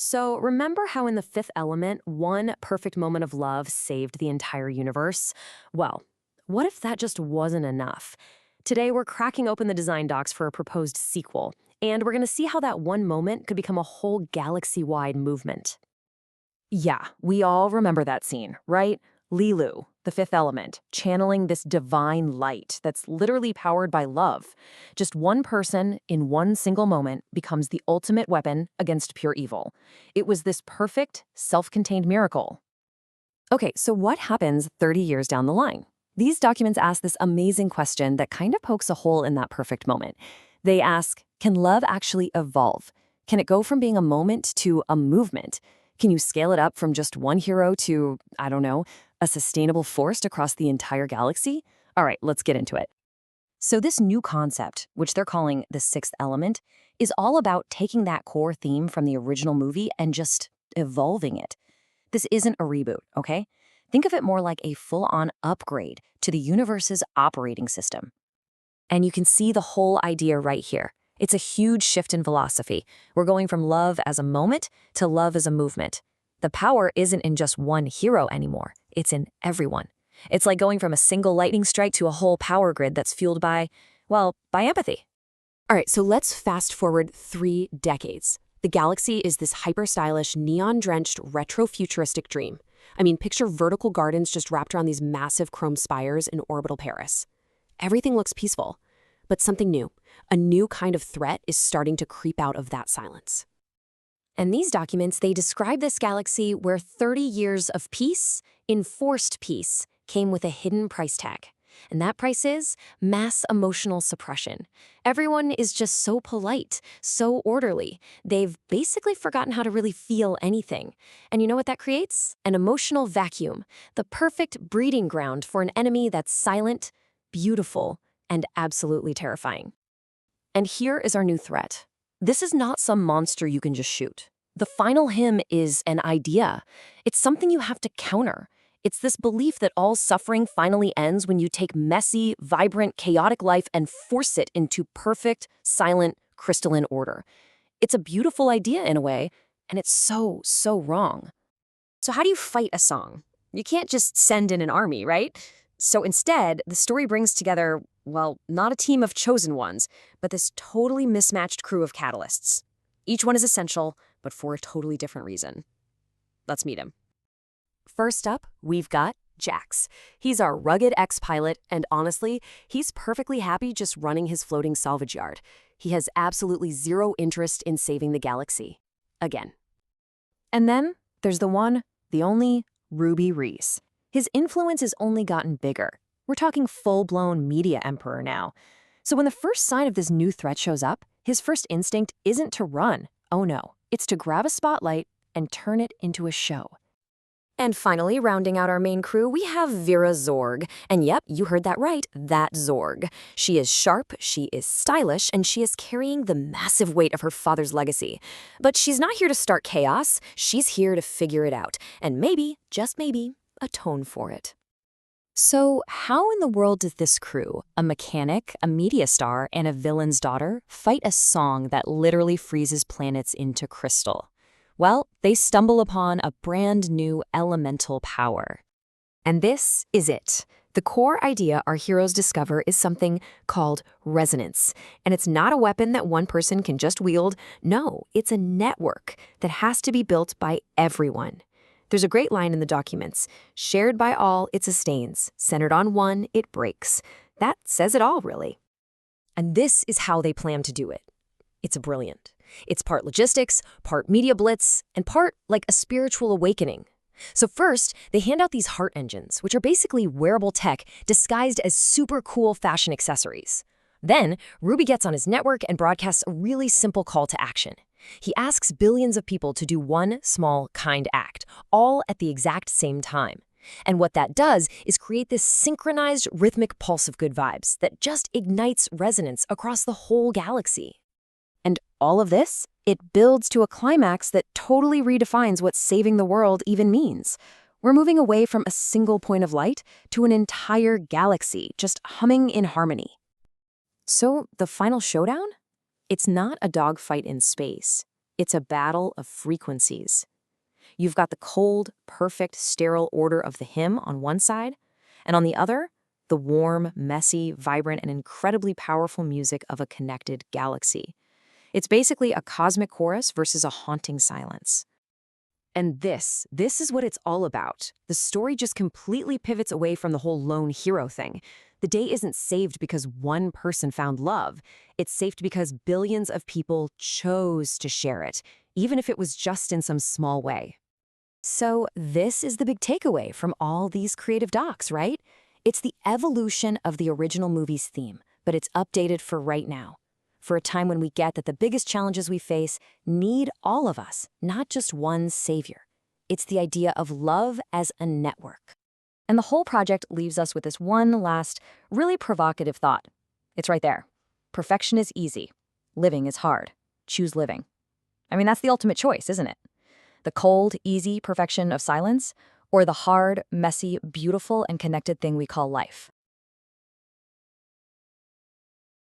So, remember how in The Fifth Element, one perfect moment of love saved the entire universe? Well, what if that just wasn't enough? Today, we're cracking open the design docs for a proposed sequel, and we're going to see how that one moment could become a whole galaxy wide movement. Yeah, we all remember that scene, right? Lilu, the fifth element, channeling this divine light that's literally powered by love. Just one person in one single moment becomes the ultimate weapon against pure evil. It was this perfect, self-contained miracle. Okay, so what happens 30 years down the line? These documents ask this amazing question that kind of pokes a hole in that perfect moment. They ask, can love actually evolve? Can it go from being a moment to a movement? Can you scale it up from just one hero to, I don't know, a sustainable force across the entire galaxy? All right, let's get into it. So this new concept, which they're calling the sixth element, is all about taking that core theme from the original movie and just evolving it. This isn't a reboot, okay? Think of it more like a full-on upgrade to the universe's operating system. And you can see the whole idea right here. It's a huge shift in philosophy. We're going from love as a moment to love as a movement. The power isn't in just one hero anymore. It's in everyone. It's like going from a single lightning strike to a whole power grid that's fueled by, well, by empathy. All right, so let's fast forward 3 decades. The galaxy is this hyper-stylish, neon-drenched, retro-futuristic dream. I mean, picture vertical gardens just wrapped around these massive chrome spires in orbital Paris. Everything looks peaceful, but something new, a new kind of threat is starting to creep out of that silence. And these documents, they describe this galaxy where 30 years of peace, enforced peace, came with a hidden price tag. And that price is mass emotional suppression. Everyone is just so polite, so orderly. They've basically forgotten how to really feel anything. And you know what that creates? An emotional vacuum, the perfect breeding ground for an enemy that's silent, beautiful, and absolutely terrifying. And here is our new threat. This is not some monster you can just shoot. The final hymn is an idea. It's something you have to counter. It's this belief that all suffering finally ends when you take messy, vibrant, chaotic life and force it into perfect, silent, crystalline order. It's a beautiful idea in a way, and it's so, so wrong. So how do you fight a song? You can't just send in an army, right? So instead, the story brings together, well, not a team of chosen ones, but this totally mismatched crew of catalysts. Each one is essential, but for a totally different reason. Let's meet him. First up, we've got Jax. He's our rugged ex-pilot, and honestly, he's perfectly happy just running his floating salvage yard. He has absolutely zero interest in saving the galaxy. Again. And then there's the one, the only, Ruby Reese. His influence has only gotten bigger. We're talking full-blown media emperor now. So when the first sign of this new threat shows up, his first instinct isn't to run. Oh no, it's to grab a spotlight and turn it into a show. And finally, rounding out our main crew, we have Vera Zorg. And yep, you heard that right, that Zorg. She is sharp, she is stylish, and she is carrying the massive weight of her father's legacy. But she's not here to start chaos, she's here to figure it out. And maybe, just maybe, atone for it. So how in the world does this crew, a mechanic, a media star, and a villain's daughter, fight a song that literally freezes planets into crystal? Well, they stumble upon a brand new elemental power. And this is it. The core idea our heroes discover is something called resonance. And it's not a weapon that one person can just wield. No, it's a network that has to be built by everyone. There's a great line in the documents. Shared by all, it sustains. Centered on one, it breaks. That says it all, really. And this is how they plan to do it. It's brilliant. It's part logistics, part media blitz, and part like a spiritual awakening. So first, they hand out these heart engines, which are basically wearable tech disguised as super cool fashion accessories. Then, Ruby gets on his network and broadcasts a really simple call to action. He asks billions of people to do one small, kind act, all at the exact same time. And what that does is create this synchronized, rhythmic pulse of good vibes that just ignites resonance across the whole galaxy. And all of this, it builds to a climax that totally redefines what saving the world even means. We're moving away from a single point of light to an entire galaxy just humming in harmony. So the final showdown? It's not a dogfight in space. It's a battle of frequencies. You've got the cold, perfect, sterile order of the hymn on one side, and on the other, the warm, messy, vibrant, and incredibly powerful music of a connected galaxy. It's basically a cosmic chorus versus a haunting silence. And this is what it's all about. The story just completely pivots away from the whole lone hero thing. The day isn't saved because one person found love. It's saved because billions of people chose to share it, even if it was just in some small way. So this is the big takeaway from all these creative docs, right? It's the evolution of the original movie's theme, but it's updated for right now. For a time when we get that the biggest challenges we face need all of us, not just one savior. It's the idea of love as a network. And the whole project leaves us with this one last, really provocative thought. It's right there. Perfection is easy. Living is hard. Choose living. I mean, that's the ultimate choice, isn't it? The cold, easy perfection of silence, or the hard, messy, beautiful, and connected thing we call life.